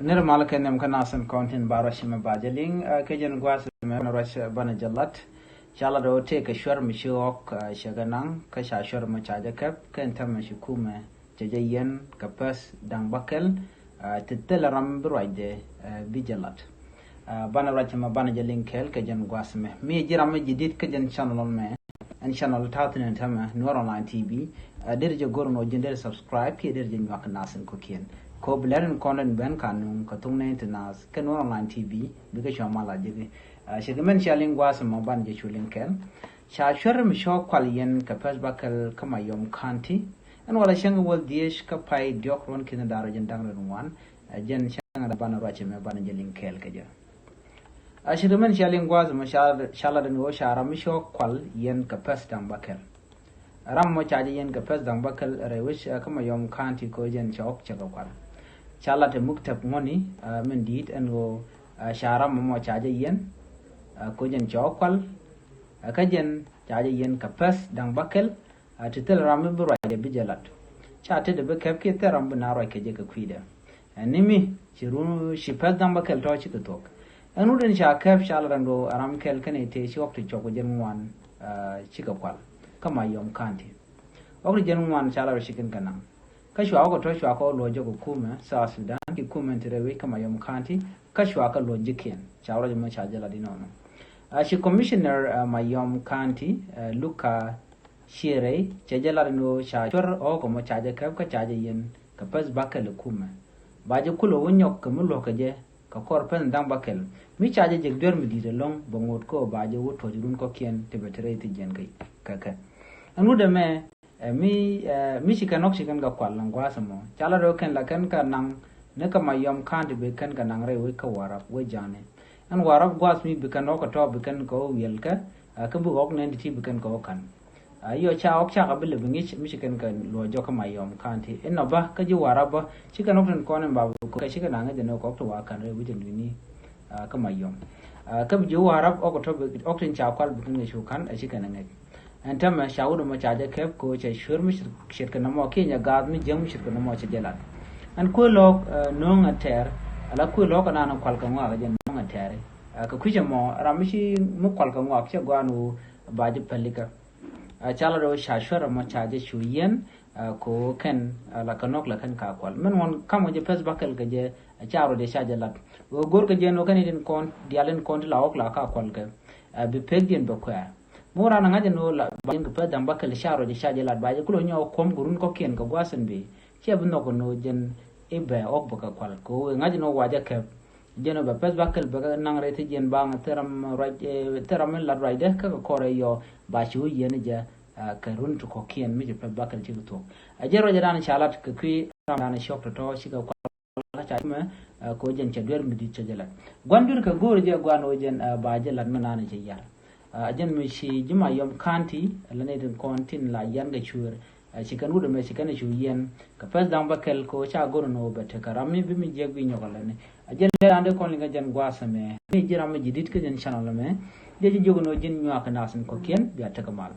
نرمال كنم كناسن كونتين باروش مباجلين كجن غواس منروش بنجلات شالا دو تيك شور مشوك شغنان كشاشور مچاجه كب كنتم مشكومه ججين كبس دان بكل تتل رم برويده بجلات بنروش مبانجلين كل كجن غواس مي جرام جديد كجن شانل مه ان شانل تاتن تما نور اونلاين تي في درجه غورنو جندر سبسكرايب كي درجه نيوك ناسن كوكين ko blaren konen ben kanun katung ne tenas ken online tv biga shama la jige shigemen shaling was mo ban je chulin ken sha shwer mi sho kwalien ka pas bakal kama yom kanti an wala shang wal diesh ka pai diok ron kin daro jen dang ron wan jen shang da ban rache me ban je lin kel ka ja shigemen shaling was mo shala den wo shara mi sho kwal yen ka pas dang bakal ram mo chaje yen ka pas dang bakal rewish kama yom kanti ko jen chok chaga kwal chala te muktab ngoni men dit en go shara mo chaje yen ko jen chokwal ka jen chaje yen ka pas dang bakel titel ram bu ra de bijalat cha te de be kep ke te ram na ra ke je ka kwida nimi chiru shi pas dang bakel to chi tok anu den sha kep shala ran go ram kel kane te shi wakti choko jen wan chi ka kwal kama yom kanti okri jen wan chala shi ken kanang kashwa ko to shwa ko loje ko kuma sa Sudan ki kuma terewe kama yom kanti kashwa ka loje ken chawra jama chaje la dinono shi commissioner mayom kanti luka shire chaje la no sha chor o ko mo chaje ka chaje yen ka pas bakal kuma baje kulo wonyo ko mo lokaje ka korpen dang bakel mi chaje je dor mi dire long bongot ko baje woto jurun ko ken tebetere ti jen kai kaka anu de me mi shikanok shikan ga kwallan gwasa mo chala ro ken la kan ka nang ne ka mayom kan de be kan ka nang re we ka warap we jane an warap gwas mi be kan ko to be kan ko wel ka ka bu ok ne ti be kan ko kan yo cha ok cha ka bele bingi mi shikan ka lo jo ka mayom kan ti en ba ka ji warap ba shikanok den ko ne ba ko ka shikan nang de no ko to wa kan re bu jin ni ka mayom ka bu warap ok to be ok tin cha kwal bu ne shu kan a shikan nang انتم شاور ما چاجه کب کو چه شور مش شرکت نما کی یا گاد می جنگ شرکت نما چه جلال ان کو لوگ نون اتر الا کو لوگ انا ان کال کنوا ga jen nون اتر ka kuje mo ramishi mu kal kanwa ke gwanu baji pelika chala ro shashwara ma chaje shuyen ko ken la kanok la kan ka kwal men won kamo je pes bakal ga je charo de shaje lat gor ga je no kan din kon dialen kon la ok la ka kwal ga bi pegien do kwa mora na ngaje no la bayin ka dan bakal sharo de shaje lat baje kulo nyaw kom gurun ko ken ka gwasan be che bu no ko no jen ibe ok baka kwal ko ngaje no waja ka jeno ba pes bakal ba nang rete jen bang teram teram la raide ka ko re yo ba shu yen ja ka run to ko ken mi je pes bakal chi to a jero jara na shalat ka kwi na shok to shi ka kwal cha ma ko jen che der mi di che jela gwandur ka gor je gwano jen ba je lat mana na je yar ajan mi shi jima yom kanti lane den kontin la yanga chur shi kan wudo me shi kan shu yen ka pas dang bakel ko cha goro no bete karami bi mi jeg bi nyogalane ajan ande kon linga jan gwasa me mi jira me jidit ke jan channel me de jogo no jin nyak nasen ko ken bi atakamal